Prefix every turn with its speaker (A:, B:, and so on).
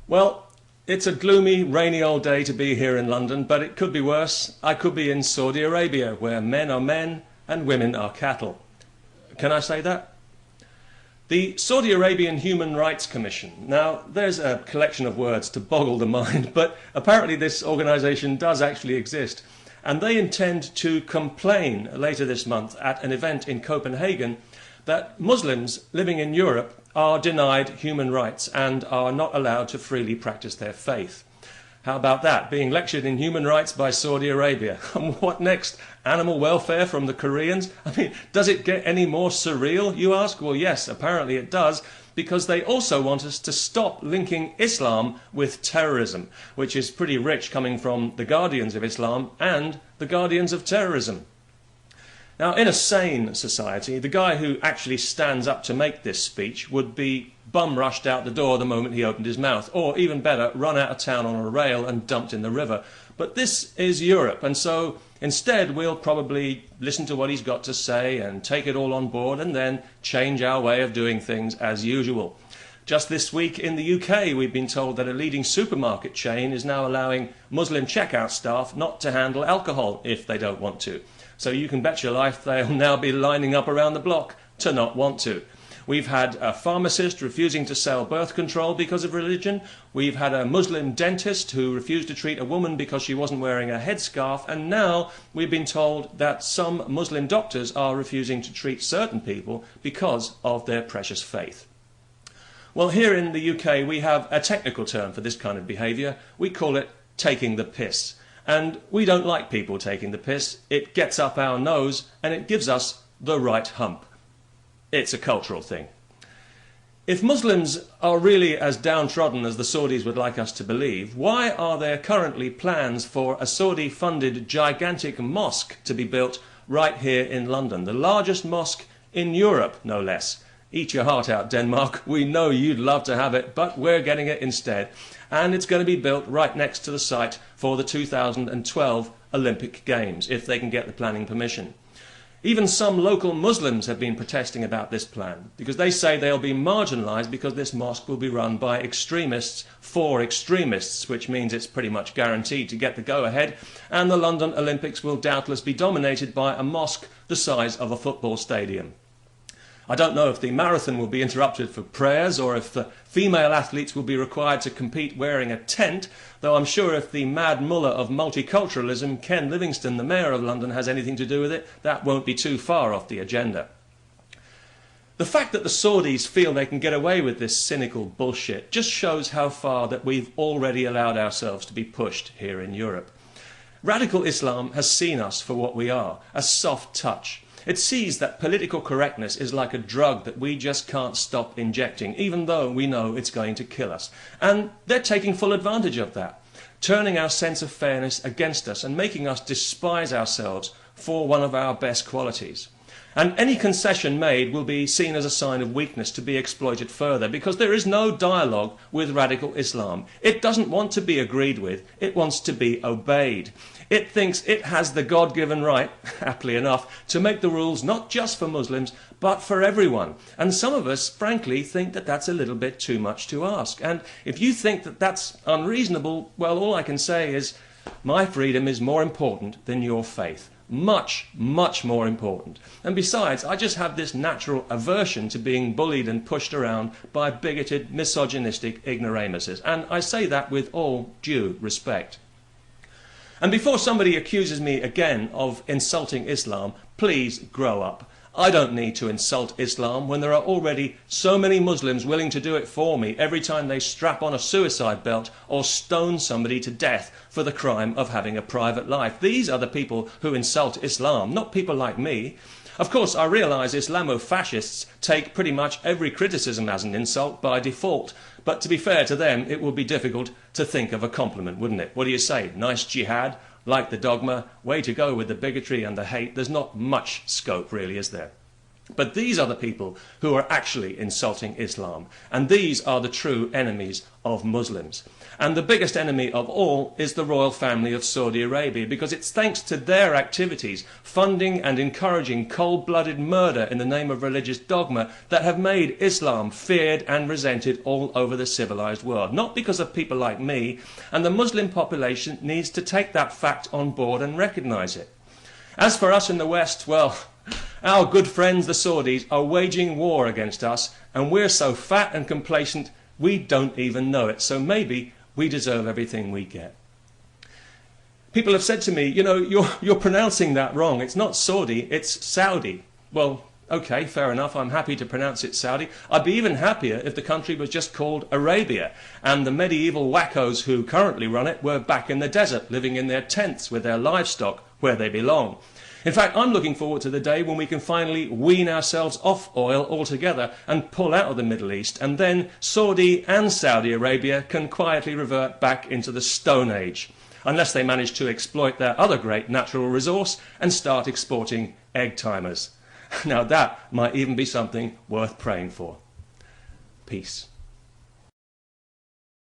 A: Well, it's a gloomy, rainy old day to be here in London, but it could be worse. I could be in Saudi Arabia, where men are men and women are cattle. Can I say that? The Saudi Arabian Human Rights Commission. Now, there's a collection of words to boggle the mind, but apparently this organisation does actually exist. And they intend to complain later this month at an event in Copenhagen that Muslims living in Europe are denied human rights and are not allowed to freely practice their faith. How about that? Being lectured in human rights by Saudi Arabia. And what next? Animal welfare from the Koreans? I mean, does it get any more surreal, you ask? Well, yes, apparently it does, because they also want us to stop linking Islam with terrorism, which is pretty rich coming from the guardians of Islam and the guardians of terrorism. Now, in a sane society, the guy who actually stands up to make this speech would be bum-rushed out the door the moment he opened his mouth, or even better, run out of town on a rail and dumped in the river. But this is Europe, and so instead we'll probably listen to what he's got to say and take it all on board and then change our way of doing things as usual. Just this week in the UK, we've been told that a leading supermarket chain is now allowing Muslim checkout staff not to handle alcohol if they don't want to. So you can bet your life they'll now be lining up around the block to not want to. We've had a pharmacist refusing to sell birth control because of religion. We've had a Muslim dentist who refused to treat a woman because she wasn't wearing a headscarf. And now we've been told that some Muslim doctors are refusing to treat certain people because of their precious faith. Well, here in the UK, we have a technical term for this kind of behaviour. We call it taking the piss. And we don't like people taking the piss. It gets up our nose and it gives us the right hump. It's a cultural thing. If Muslims are really as downtrodden as the Saudis would like us to believe, why are there currently plans for a Saudi-funded gigantic mosque to be built right here in London? The largest mosque in Europe, no less. Eat your heart out, Denmark. We know you'd love to have it, but we're getting it instead. And it's going to be built right next to the site for the 2012 Olympic Games, if they can get the planning permission. Even some local Muslims have been protesting about this plan, because they say they'll be marginalised because this mosque will be run by extremists for extremists, which means it's pretty much guaranteed to get the go-ahead, and the London Olympics will doubtless be dominated by a mosque the size of a football stadium. I don't know if the marathon will be interrupted for prayers or if the female athletes will be required to compete wearing a tent, though I'm sure if the mad mullah of multiculturalism, Ken Livingstone, the mayor of London, has anything to do with it, that won't be too far off the agenda. The fact that the Saudis feel they can get away with this cynical bullshit just shows how far that we've already allowed ourselves to be pushed here in Europe. Radical Islam has seen us for what we are, a soft touch. It sees that political correctness is like a drug that we just can't stop injecting, even though we know it's going to kill us. And they're taking full advantage of that, turning our sense of fairness against us and making us despise ourselves for one of our best qualities. And any concession made will be seen as a sign of weakness to be exploited further, because there is no dialogue with radical Islam. It doesn't want to be agreed with, it wants to be obeyed. It thinks it has the God-given right, happily enough, to make the rules not just for Muslims, but for everyone. And some of us, frankly, think that that's a little bit too much to ask. And if you think that that's unreasonable, well, all I can say is, my freedom is more important than your faith. Much, much more important. And besides, I just have this natural aversion to being bullied and pushed around by bigoted, misogynistic ignoramuses. And I say that with all due respect. And before somebody accuses me again of insulting Islam, please grow up. I don't need to insult Islam when there are already so many Muslims willing to do it for me every time they strap on a suicide belt or stone somebody to death for the crime of having a private life. These are the people who insult Islam, not people like me. Of course, I realise Islamo-fascists take pretty much every criticism as an insult by default, but to be fair to them, it would be difficult to think of a compliment, wouldn't it? What do you say? Nice jihad? Like the dogma? Way to go with the bigotry and the hate. There's not much scope, really, is there? But these are the people who are actually insulting Islam, and these are the true enemies of Muslims. And the biggest enemy of all is the royal family of Saudi Arabia, because it's thanks to their activities, funding and encouraging cold-blooded murder in the name of religious dogma, that have made Islam feared and resented all over the civilized world. Not because of people like me, and the Muslim population needs to take that fact on board and recognize it. As for us in the West, well, our good friends the Saudis are waging war against us, and we're so fat and complacent we don't even know it. So maybe we deserve everything we get. People have said to me, you know, you're pronouncing that wrong. It's not Saudi, it's Saudi. Well, okay, fair enough. I'm happy to pronounce it Saudi. I'd be even happier if the country was just called Arabia, and the medieval wackos who currently run it were back in the desert, living in their tents with their livestock where they belong. In fact, I'm looking forward to the day when we can finally wean ourselves off oil altogether and pull out of the Middle East, and then Saudi and Saudi Arabia can quietly revert back into the Stone Age, unless they manage to exploit their other great natural resource and start exporting egg timers. Now that might even be something worth praying for. Peace.